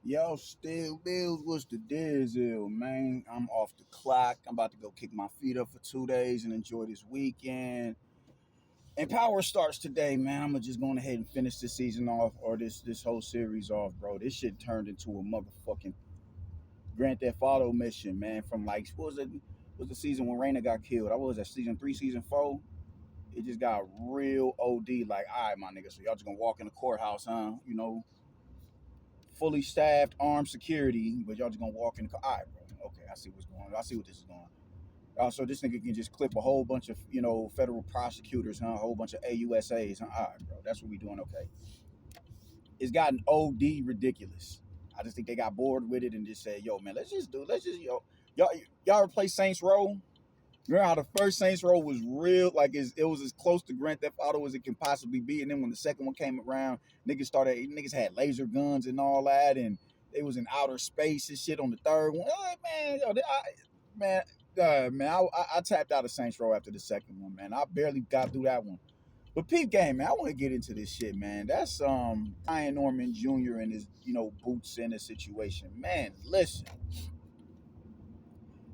Yo, still bills, what's the deal, man? I'm off the clock. I'm about to go kick my feet up for 2 days and enjoy this weekend. And power starts today, man. I'm gonna just go ahead and finish this season off or this whole series off, bro. This shit turned into a motherfucking Grand Theft Auto mission, man. From like what was it? Was the season when Raina got killed? I was at season 3, season 4. It just got real OD. Like, all right, my nigga. So y'all just gonna walk in the courthouse, huh? Fully staffed, armed security, but y'all just gonna walk in the car. All right, bro. Okay, I see what's going on. I see what this is going. So this nigga can just clip a whole bunch of federal prosecutors, huh? A whole bunch of AUSAs, huh? All right, bro. That's what we doing. Okay. It's gotten OD ridiculous. I just think they got bored with it and just said, "Yo, man, let's just y'all ever play Saints Row? Remember how the first Saints Row was real, like it was as close to Grand Theft Auto as it can possibly be. And then when the second one came around, niggas had laser guns and all that, and they was in outer space and shit on the third one. Oh, man, man, I tapped out of Saints Row after the second one, man. I barely got through that one. But peep game, man, I want to get into this shit, man. That's Brian Norman Jr. and his boots in the situation, man. Listen,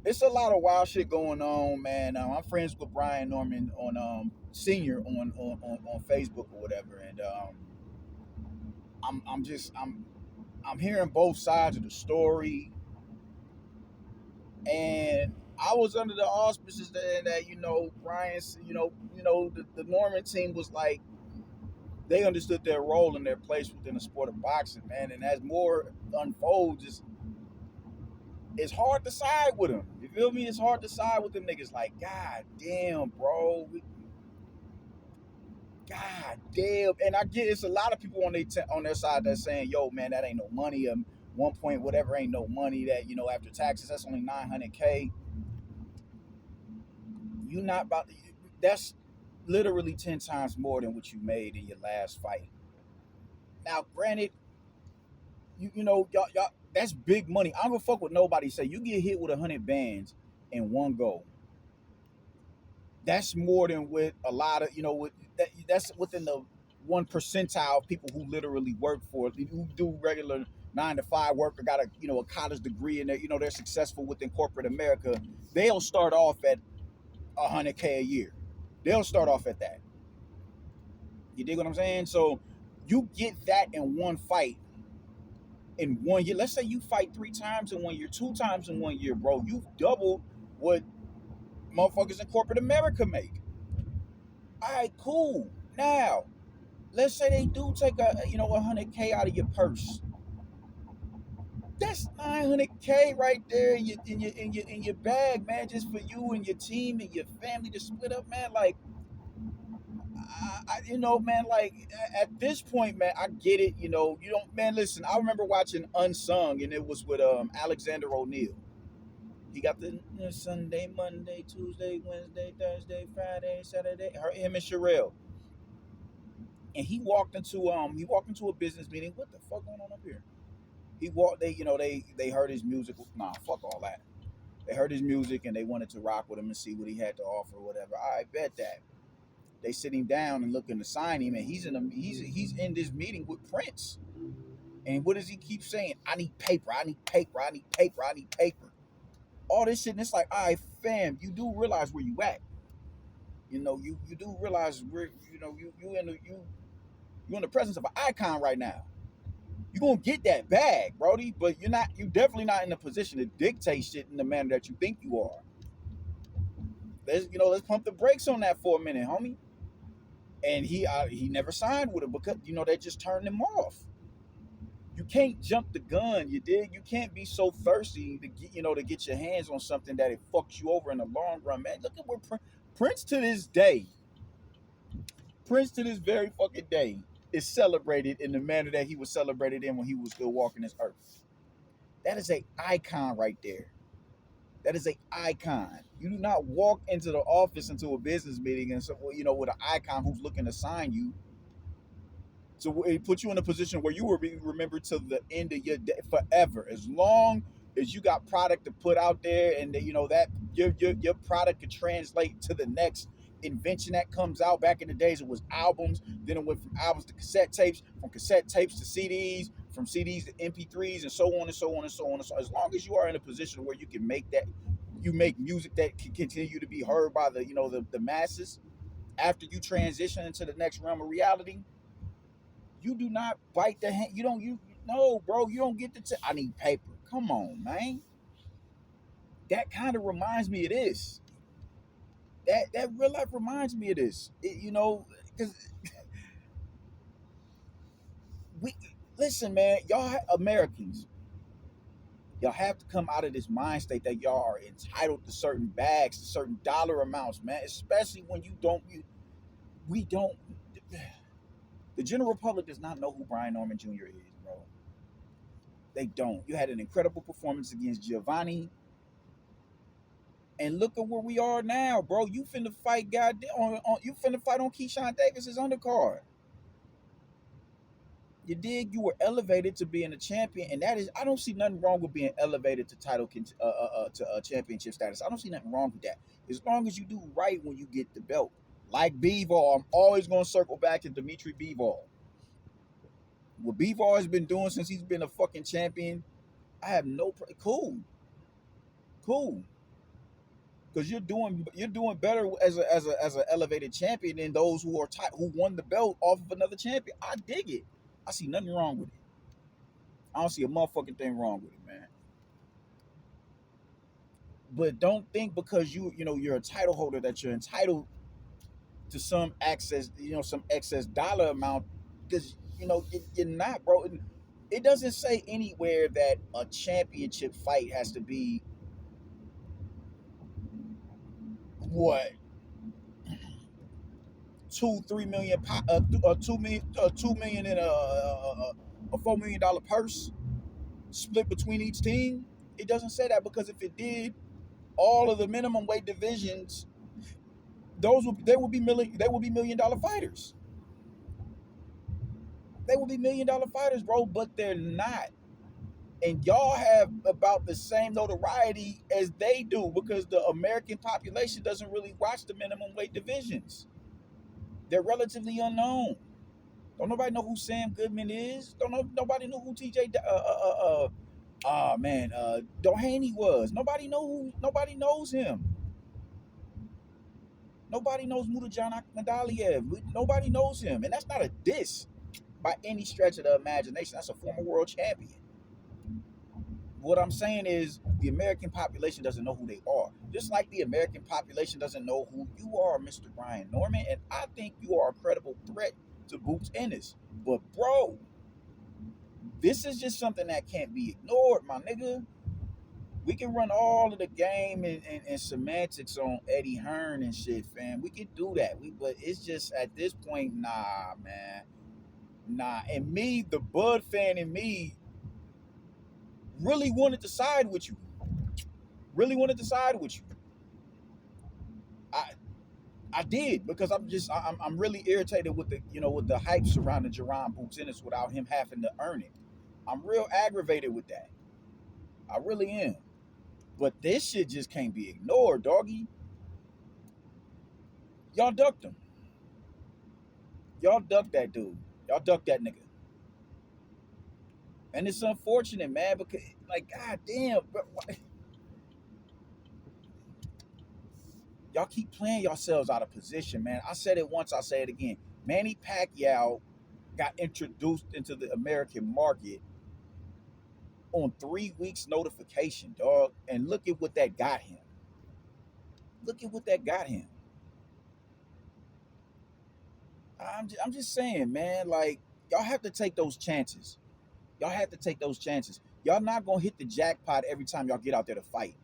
it's a lot of wild shit going on, man. I'm friends with Brian Norman on Senior on Facebook or whatever, and I'm hearing both sides of the story, and I was under the auspices that Brian's the Norman team was like they understood their role and their place within the sport of boxing, man. And as more unfolds, it's hard to side with them. You feel me? It's hard to side with them niggas. Like, god damn, bro. God damn. And I get it's a lot of people on their side that's saying, yo, man, that ain't no money. 1 point whatever ain't no money that, after taxes, that's only 900K. You not about to, that's literally 10 times more than what you made in your last fight. Now, granted, y'all that's big money. I don't give a fuck what nobody say. You get hit with 100 bands in one go. That's more than with a lot of that's within the 1 percentile of people who literally work for it, who do regular 9 to 5 work or got a college degree and they're successful within corporate America. They'll start off at 100K a year. They'll start off at that. You dig what I'm saying? So you get that in one fight in 1 year. Let's say you fight 3 times in 1 year, 2 times in 1 year, bro. You've doubled what motherfuckers in corporate America make. All right, cool. Now, let's say they do take 100K out of your purse. That's 900K right there in your bag, man, just for you and your team and your family to split up, man. Like, man, like at this point, man, I get it. You don't, man. Listen, I remember watching Unsung, and it was with Alexander O'Neal. He got the Sunday, Monday, Tuesday, Wednesday, Thursday, Friday, Saturday. Him and Sherelle. And he walked into a business meeting. What the fuck going on up here? He walked. They heard his music. Nah, fuck all that. They heard his music and they wanted to rock with him and see what he had to offer, or whatever. I bet that. They sit him down and looking to sign him, and he's in this meeting with Prince. And what does he keep saying? I need paper. I need paper. I need paper. I need paper. All this shit, and it's like, all right, fam, you do realize where you at. You do realize where you're in the presence of an icon right now. You're gonna get that bag, Brody, but you definitely not in a position to dictate shit in the manner that you think you are. Let's pump the brakes on that for a minute, homie. And he never signed with it because they just turned him off. You can't jump the gun, you dig? You can't be so thirsty to get your hands on something that it fucks you over in the long run, man. Look at where Prince to this day, Prince to this very fucking day is celebrated in the manner that he was celebrated in when he was still walking this earth. That is a icon right there. That is a icon. You do not walk into the office into a business meeting and with an icon who's looking to sign you. So it puts you in a position where you will be remembered to the end of your day forever. As long as you got product to put out there, and that your product could translate to the next invention that comes out. Back in the days, it was albums. Then it went from albums to cassette tapes, from cassette tapes to CDs, from CDs to MP3s and so on and so on and so on and so on. As long as you are in a position where you can make that, you make music that can continue to be heard by the the masses after you transition into the next realm of reality. You do not bite the hand. You don't. You no, bro. You don't get the. I need paper. Come on, man. That kind of reminds me of this. That real life reminds me of this. Because we listen, man. Y'all Americans, y'all have to come out of this mind state that y'all are entitled to certain bags, to certain dollar amounts, man. Especially when you don't. We don't. The general public does not know who Brian Norman Jr. is, bro. They don't. You had an incredible performance against Giovanni. And look at where we are now, bro. You finna fight you finna fight on Keyshawn Davis's undercard. You dig? You were elevated to being a champion, and that is I don't see nothing wrong with being elevated to championship status. I don't see nothing wrong with that. As long as you do right when you get the belt. Like Bivol, I'm always gonna circle back to Dimitri Bivol. What Bivol has been doing since he's been a fucking champion, I have cool, cool. Because you're doing better as a elevated champion than those who won the belt off of another champion. I dig it. I see nothing wrong with it. I don't see a motherfucking thing wrong with it, man. But don't think because you're a title holder that you're entitled to some access, some excess dollar amount. Because you're not, bro. It doesn't say anywhere that a championship fight has to be what 2-3 million, 2 million, 2 million in a $4 million purse split between each team. It doesn't say that because if it did, all of the minimum weight divisions, they would be $1 million fighters. They would be $1 million fighters, bro. But they're not, and y'all have about the same notoriety as they do because the American population doesn't really watch the minimum weight divisions. They're relatively unknown. Don't nobody know who Sam Goodman is. Nobody know who TJ Doheny was. Nobody knows him. Nobody knows Mutajan Akmadaliev. Nobody knows him. And that's not a diss by any stretch of the imagination. That's a former world champion. What I'm saying is the American population doesn't know who they are. Just like the American population doesn't know who you are, Mr. Brian Norman. And I think you are a credible threat to Boots Ennis. But bro, this is just something that can't be ignored, my nigga. We can run all of the game and semantics on Eddie Hearn and shit, fam. We can do that. But it's just at this point, nah, man. Nah. And me, the Bud fan in me, really wanted to side with you. Really wanted to side with you. I did because I'm really irritated with the hype surrounding Jerron Boots Ennis without him having to earn it. I'm real aggravated with that. I really am. But this shit just can't be ignored, doggy. Y'all ducked him. Y'all ducked that dude. Y'all ducked that nigga. And it's unfortunate, man, because like, goddamn, y'all keep playing yourselves out of position, man. I said it once, I'll say it again. Manny Pacquiao got introduced into the American market on 3 weeks notification, dog. And look at what that got him. Look at what that got him. I'm just saying, man, like, y'all have to take those chances. Y'all have to take those chances. Y'all not gonna hit the jackpot every time y'all get out there to fight.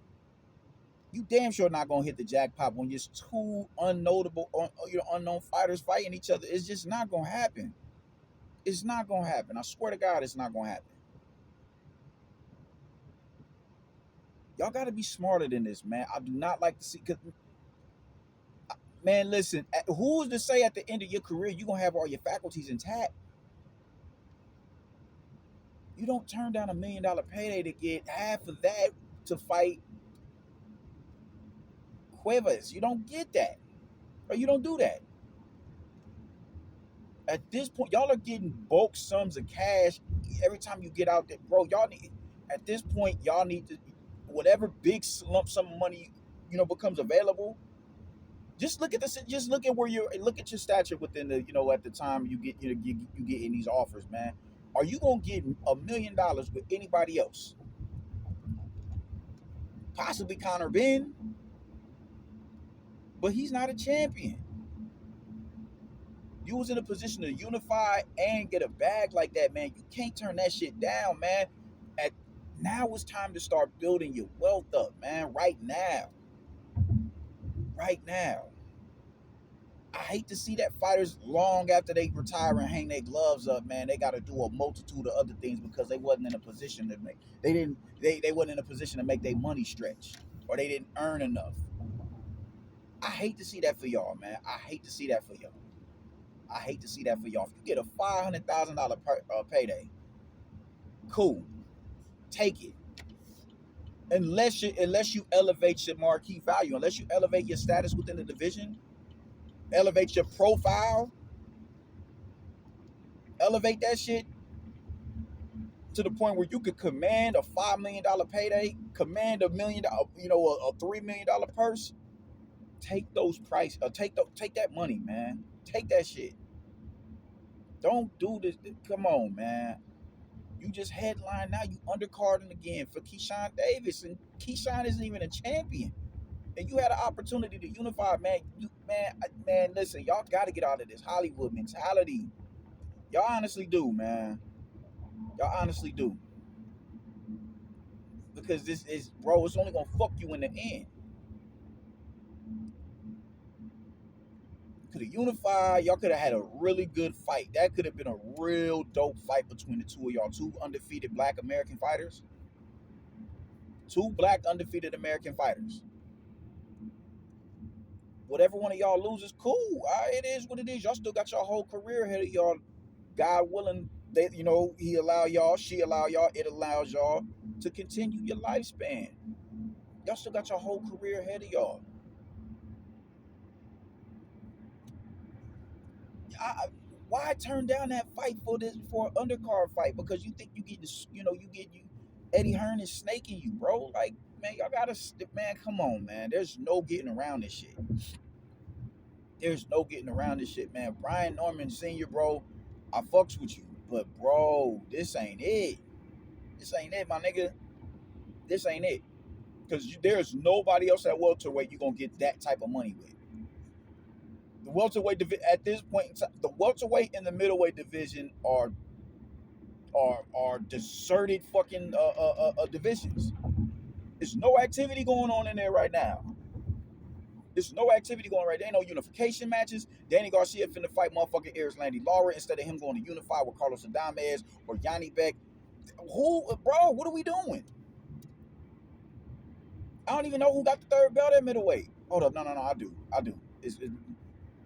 You damn sure not gonna hit the jackpot when there's two unknown fighters fighting each other. It's just not gonna happen. It's not gonna happen. I swear to God, it's not gonna happen. Y'all got to be smarter than this, man. I do not like to see. Cause, man, listen. Who's to say at the end of your career you gonna have all your faculties intact? You don't turn down $1 million payday to get half of that to fight Cuevas. You don't get that, or you don't do that. At this point, y'all are getting bulk sums of cash every time you get out there, bro, y'all need at this point y'all need to whatever big lump sum of money becomes available. Just look at this. Just look at where you look at your stature within the at the time you get you get in these offers, man. Are you gonna get $1 million with anybody else? Possibly Connor Ben, but he's not a champion. You was in a position to unify and get a bag like that, man. You can't turn that shit down, man. At now it's time to start building your wealth up, man. Right now. Right now. I hate to see that fighters long after they retire and hang their gloves up, man. They got to do a multitude of other things because they wasn't in a position to make. They wasn't in a position to make their money stretch, or they didn't earn enough. I hate to see that for y'all, man. I hate to see that for y'all. I hate to see that for y'all. If you get a $500,000 payday, cool, take it. Unless you elevate your marquee value, unless you elevate your status within the division, elevate your profile, elevate that shit to the point where you could command a $5 million payday, command $1 million, a $3 million purse. Take those price, take that money, man. Take that shit. Don't do this. Come on, man. You just headline now. You undercarding again for Keyshawn Davis, and Keyshawn isn't even a champion. And you had an opportunity to unify, man. Man, listen, y'all got to get out of this Hollywood mentality. Y'all honestly do, man. Y'all honestly do. Because this is, bro, it's only gonna fuck you in the end. Could have unified. Y'all could have had a really good fight. That could have been a real dope fight between the two of y'all. Two undefeated black American fighters. Two black undefeated American fighters. Whatever one of y'all loses, cool. It is what it is. Y'all still got your whole career ahead of y'all. God willing, He allow y'all, she allow y'all, it allows y'all to continue your lifespan. Y'all still got your whole career ahead of y'all. I, why turn down that fight for an undercard fight? Because you think you get Eddie Hearn is snaking you, bro. Like, man, y'all gotta, man, come on, man. There's no getting around this shit. There's no getting around this shit, man. Brian Norman Sr., bro, I fucks with you. But, bro, this ain't it. This ain't it, my nigga. This ain't it. Because there's nobody else at welterweight you're going to get that type of money with. The welterweight at this point in time, the welterweight and the middleweight division are deserted fucking divisions. There's no activity going on in there right now. There's no activity going right. There ain't no unification matches. Danny Garcia finna fight motherfucking Landy Lara instead of him going to unify with Carlos Adames or Yanni Beck. Who, bro? What are we doing? I don't even know who got the third belt at middleweight. Hold up, no, I do. It's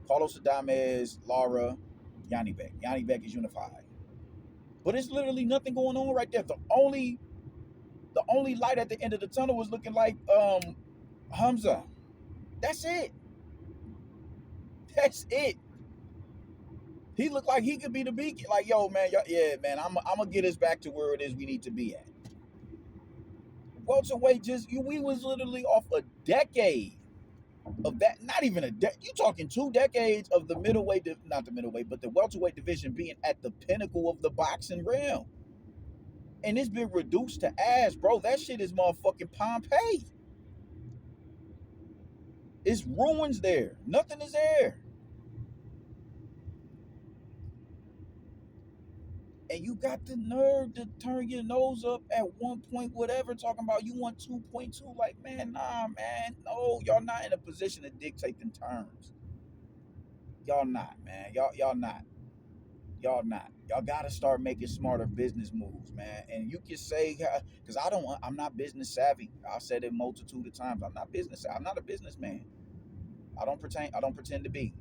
Carlos Adames, Lara, Yanni Beck. Yanni Beck is unified, but it's literally nothing going on right there. The only light at the end of the tunnel was looking like Hamza. That's it. That's it. He looked like he could be the beacon. Like, yo, man, yeah, man, I'm gonna get us back to where it is we need to be at. Welterweight we was literally off a decade of that. Not even a decade. You talking 2 decades of the middleweight, not the middleweight, but the welterweight division being at the pinnacle of the boxing realm, and it's been reduced to ass, bro. That shit is motherfucking Pompeii. It's ruins there. Nothing is there. And you got the nerve to turn your nose up at 1 point whatever, talking about you want 2.2. Like, man, nah, man. No, y'all not in a position to dictate them terms. Y'all not, man. Y'all not. Y'all not. Y'all gotta start making smarter business moves, man. And you can say, because I'm not business savvy. I've said it multitude of times. I'm not a businessman. I don't pretend to be.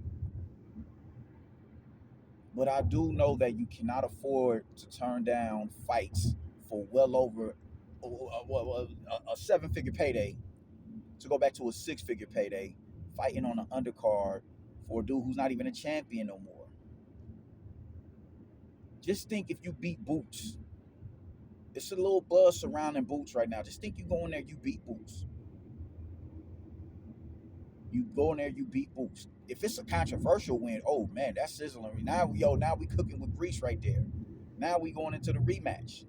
But I do know that you cannot afford to turn down fights for well over a 7-figure payday to go back to a 6-figure payday, fighting on an undercard for a dude who's not even a champion no more. Just think if you beat Boots. It's a little buzz surrounding Boots right now. Just think you go in there, you beat Boots. You go in there, you beat Boots. If it's a controversial win, oh man, that's sizzling. Now we cooking with grease right there. Now we going into the rematch.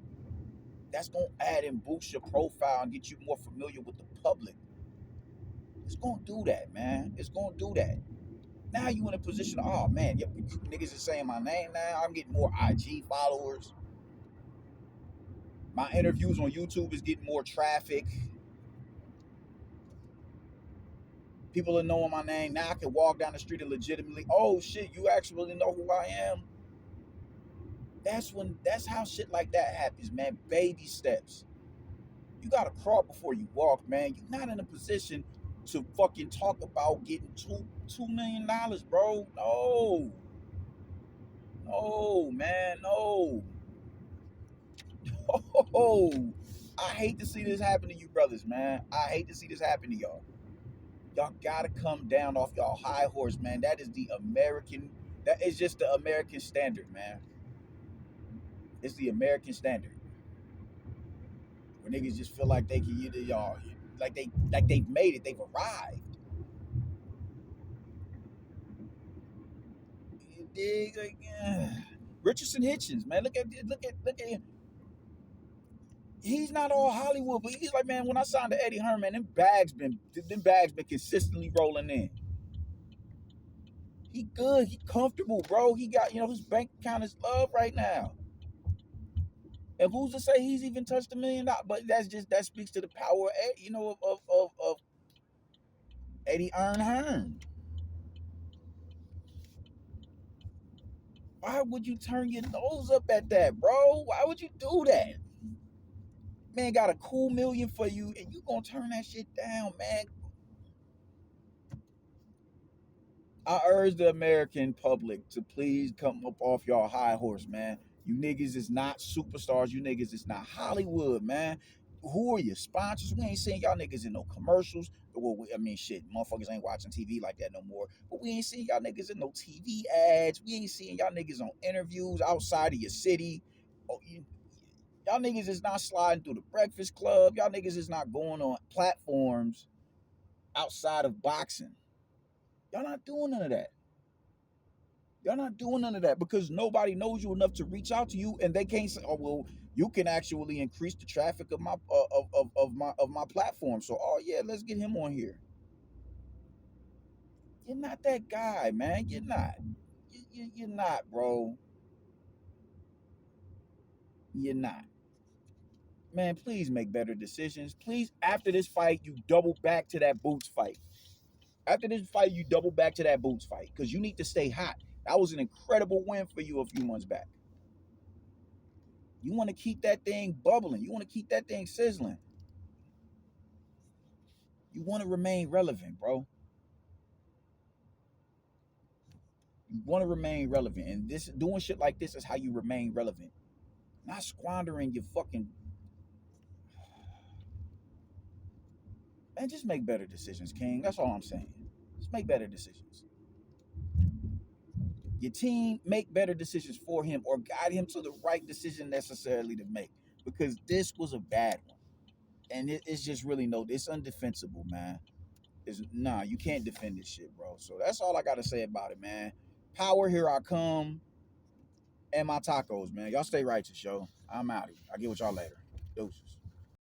That's gonna add and boost your profile and get you more familiar with the public. It's gonna do that, man. It's gonna do that. Now you in a position, oh man, yep, niggas is saying my name now. I'm getting more IG followers. My interviews on YouTube is getting more traffic. People are knowing my name. Now I can walk down the street and legitimately, oh shit, you actually know who I am. That's how shit like that happens, man. Baby steps. You gotta crawl before you walk, man. You're not in a position to fucking talk about getting $2 million, bro. No. No, man, no. Oh, I hate to see this happen to you brothers, man. I hate to see this happen to y'all. Y'all gotta come down off y'all high horse, man. That is just the American standard, man. It's the American standard. Where niggas just feel like they can either y'all like they've made it, they've arrived. You dig? Like, Richardson Hitchens, man. Look at him. He's not all Hollywood, but he's like, man, when I signed to Eddie Herman, them bags been consistently rolling in. He good, he comfortable, bro. He got, his bank account is love right now. And who's to say he's even touched $1 million? But that speaks to the power, of Eddie Hearn. Why would you turn your nose up at that, bro? Why would you do that? Man got a cool million for you, and you gonna turn that shit down, man. I urge the American public to please come up off y'all high horse, man. You niggas is not superstars. You niggas is not Hollywood, man. Who are your sponsors? We ain't seeing y'all niggas in no commercials. Well, I mean, shit, motherfuckers ain't watching TV like that no more. But we ain't seeing y'all niggas in no TV ads. We ain't seeing y'all niggas on interviews outside of your city. Oh, y'all niggas is not sliding through the Breakfast Club. Y'all niggas is not going on platforms outside of boxing. Y'all not doing none of that. Y'all not doing none of that because nobody knows you enough to reach out to you, and they can't say, "Oh well, you can actually increase the traffic of my platform." So, oh yeah, let's get him on here. You're not that guy, man. You're not. You're not, bro. You're not. Man, please make better decisions. Please, after this fight, you double back to that Boots fight. After this fight, you double back to that Boots fight because you need to stay hot. That was an incredible win for you a few months back. You want to keep that thing bubbling. You want to keep that thing sizzling. You want to remain relevant, bro. You want to remain relevant. And this doing shit like this is how you remain relevant. Not squandering your fucking man, just make better decisions, King. That's all I'm saying. Just make better decisions. Your team make better decisions for him or guide him to the right decision necessarily to make. Because this was a bad one. And it's just really it's undefensible, man. You can't defend this shit, bro. So that's all I gotta say about it, man. Power, here I come. And my tacos, man. Y'all stay righteous, yo. I'm out. I'll get with y'all later. Deuces.